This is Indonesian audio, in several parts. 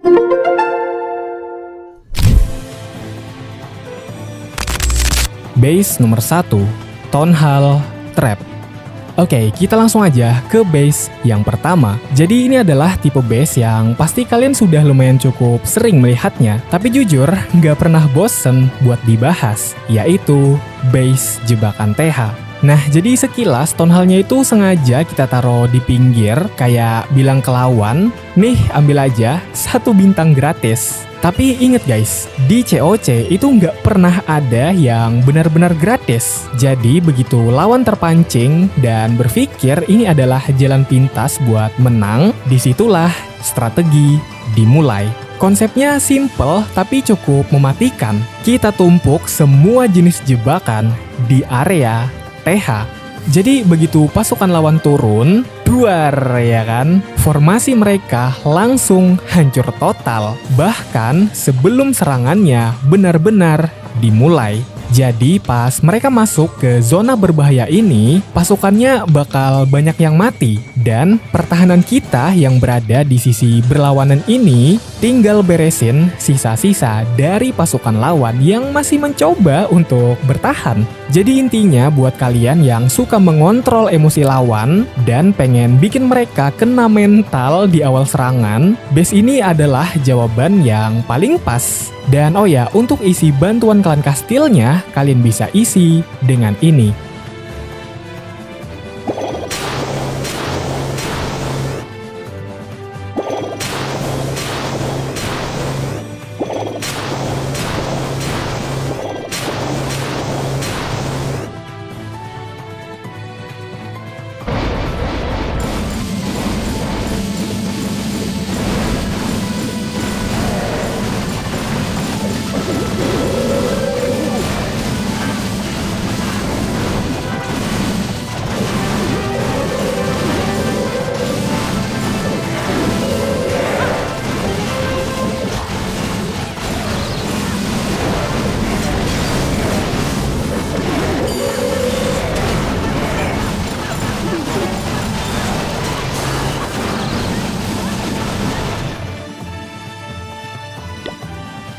Base nomor 1, Townhall Trap. Oke, kita langsung aja ke base yang pertama. Jadi ini adalah tipe base yang pasti kalian sudah lumayan cukup sering melihatnya, tapi jujur nggak pernah bosen buat dibahas, yaitu base jebakan TH. Nah, jadi sekilas Townhall-nya itu sengaja kita taruh di pinggir, kayak bilang ke lawan, nih ambil aja 1 bintang gratis. Tapi inget guys, di COC itu nggak pernah ada yang benar-benar gratis. Jadi begitu lawan terpancing dan berpikir ini adalah jalan pintas buat menang, disitulah strategi dimulai. Konsepnya simple tapi cukup mematikan. Kita tumpuk semua jenis jebakan di area TH. Jadi begitu pasukan lawan turun, duar ya kan, formasi mereka langsung hancur total. Bahkan sebelum serangannya benar-benar dimulai. Jadi pas mereka masuk ke zona berbahaya ini, pasukannya bakal banyak yang mati. Dan pertahanan kita yang berada di sisi berlawanan ini tinggal beresin sisa-sisa dari pasukan lawan yang masih mencoba untuk bertahan. Jadi intinya buat kalian yang suka mengontrol emosi lawan dan pengen bikin mereka kena mental di awal serangan, base ini adalah jawaban yang paling pas. Dan oh ya, untuk isi bantuan klan kastilnya, kalian bisa isi dengan ini.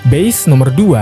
Base nomor 2,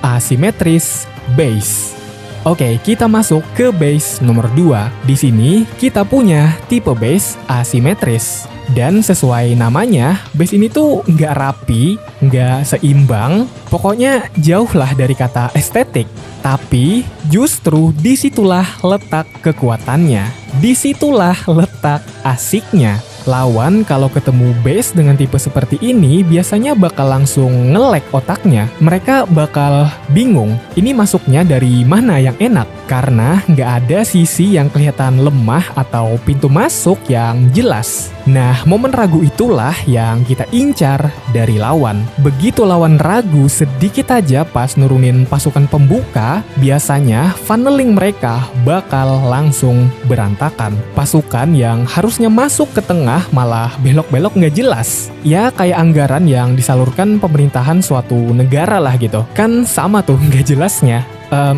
asimetris base. Oke, kita masuk ke base nomor 2. Di sini kita punya tipe base asimetris. Dan sesuai namanya, base ini tuh nggak rapi, nggak seimbang, pokoknya jauh lah dari kata estetik. Tapi justru disitulah letak kekuatannya, disitulah letak asiknya. Lawan kalau ketemu base dengan tipe seperti ini biasanya bakal langsung nge-lag otaknya. Mereka bakal bingung, ini masuknya dari mana yang enak? Karena nggak ada sisi yang kelihatan lemah atau pintu masuk yang jelas. Nah, momen ragu itulah yang kita incar dari lawan. Begitu lawan ragu sedikit aja pas nurunin pasukan pembuka, biasanya funneling mereka bakal langsung berantakan. Pasukan yang harusnya masuk ke tengah malah belok-belok nggak jelas. Ya kayak anggaran yang disalurkan pemerintahan suatu negara lah gitu. Kan sama tuh nggak jelasnya.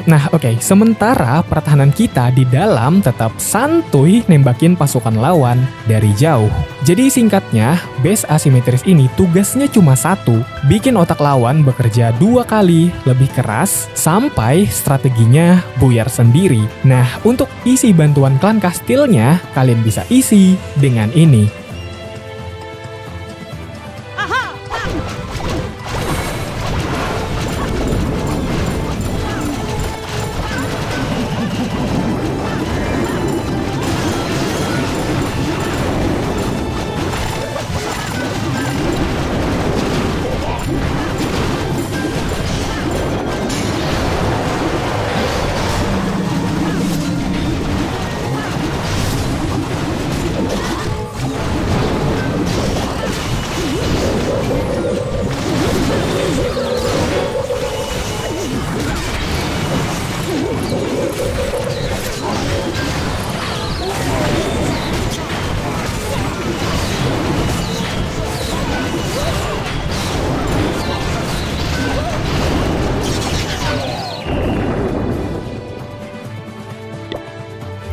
Nah oke, sementara pertahanan kita di dalam tetap santuy nembakin pasukan lawan dari jauh. Jadi singkatnya, base asimetris ini tugasnya cuma satu, bikin otak lawan bekerja 2 kali lebih keras sampai strateginya buyar sendiri. Nah, untuk isi bantuan klan kastilnya, kalian bisa isi dengan ini.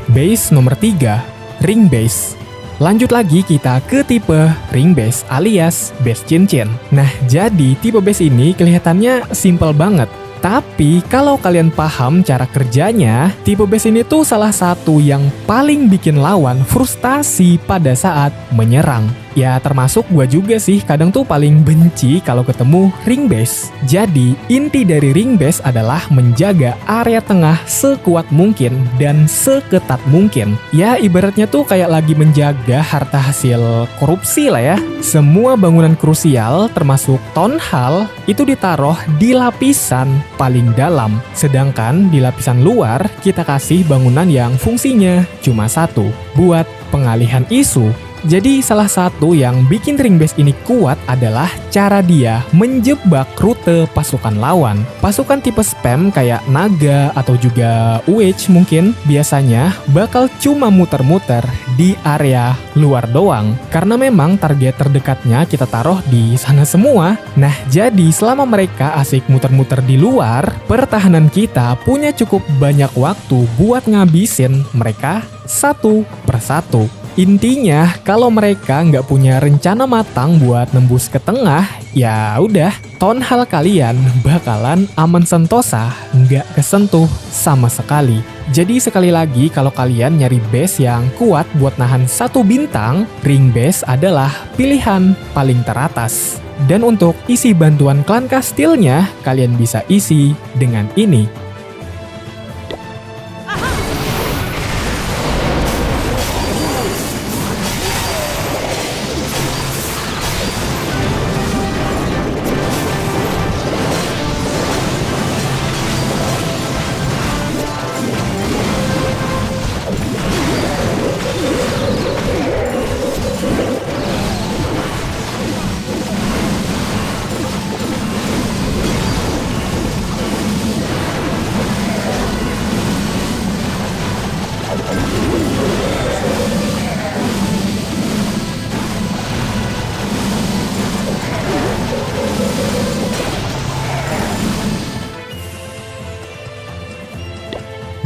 Base nomor 3, ring base. Lanjut lagi kita ke tipe ring base alias base cincin. Nah, jadi tipe base ini kelihatannya simple banget. Tapi kalau kalian paham cara kerjanya, tipe base ini tuh salah satu yang paling bikin lawan frustasi pada saat menyerang. Ya termasuk gue juga sih, kadang tuh paling benci kalau ketemu ring base. Jadi inti dari ring base adalah menjaga area tengah sekuat mungkin dan seketat mungkin. Ya ibaratnya tuh kayak lagi menjaga harta hasil korupsi lah ya. Semua bangunan krusial termasuk town hall itu ditaruh di lapisan paling dalam. Sedangkan di lapisan luar kita kasih bangunan yang fungsinya cuma satu, buat pengalihan isu. Jadi salah satu yang bikin ring base ini kuat adalah cara dia menjebak rute pasukan lawan. Pasukan tipe spam kayak naga atau juga witch mungkin biasanya bakal cuma muter-muter di area luar doang. Karena memang target terdekatnya kita taruh di sana semua. Nah jadi selama mereka asik muter-muter di luar, pertahanan kita punya cukup banyak waktu buat ngabisin mereka satu persatu. Intinya, kalau mereka nggak punya rencana matang buat nembus ke tengah, ya udah, town hall kalian bakalan aman sentosa, nggak kesentuh sama sekali. Jadi sekali lagi, kalau kalian nyari base yang kuat buat nahan satu bintang, ring base adalah pilihan paling teratas. Dan untuk isi bantuan klan kastilnya, kalian bisa isi dengan ini.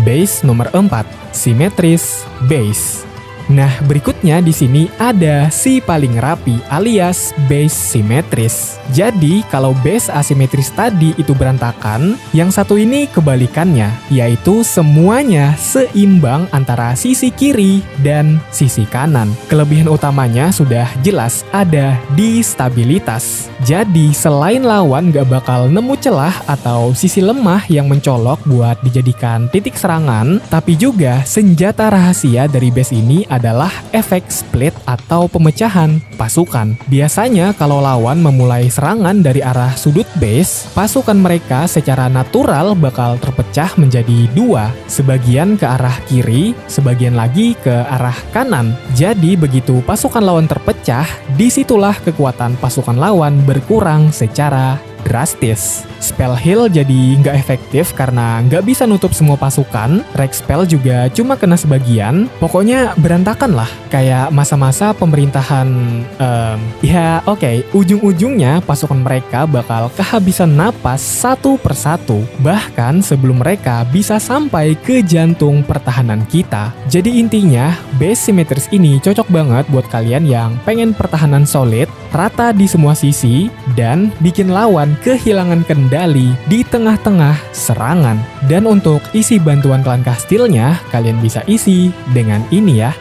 Base nomor 4, simetris base. Nah, berikutnya di sini ada si paling rapi alias base simetris. Jadi, kalau base asimetris tadi itu berantakan, yang satu ini kebalikannya, yaitu semuanya seimbang antara sisi kiri dan sisi kanan. Kelebihan utamanya sudah jelas ada di stabilitas. Jadi, selain lawan gak bakal nemu celah atau sisi lemah yang mencolok buat dijadikan titik serangan, tapi juga senjata rahasia dari base ini adalah efek split atau pemecahan pasukan. Biasanya kalau lawan memulai serangan dari arah sudut base, pasukan mereka secara natural bakal terpecah menjadi dua, sebagian ke arah kiri, sebagian lagi ke arah kanan. Jadi begitu pasukan lawan terpecah, disitulah kekuatan pasukan lawan berkurang secara drastis. Spell heal jadi nggak efektif karena nggak bisa nutup semua pasukan. Rage spell juga cuma kena sebagian. Pokoknya berantakan lah. Kayak masa-masa pemerintahan ujung-ujungnya pasukan mereka bakal kehabisan napas satu persatu. Bahkan sebelum mereka bisa sampai ke jantung pertahanan kita. Jadi intinya, base simetris ini cocok banget buat kalian yang pengen pertahanan solid, rata di semua sisi, dan bikin lawan kehilangan kendali di tengah-tengah serangan. Dan untuk isi bantuan klan kastilnya, kalian bisa isi dengan ini ya.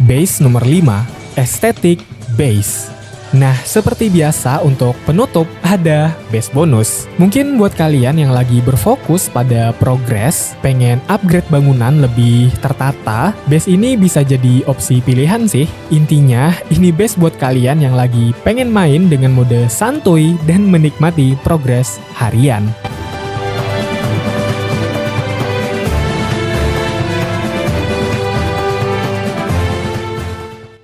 Base nomor 5, estetik base. Nah, seperti biasa untuk penutup ada base bonus. Mungkin buat kalian yang lagi berfokus pada progres, pengen upgrade bangunan lebih tertata, base ini bisa jadi opsi pilihan sih. Intinya, ini base buat kalian yang lagi pengen main dengan mode santuy dan menikmati progres harian.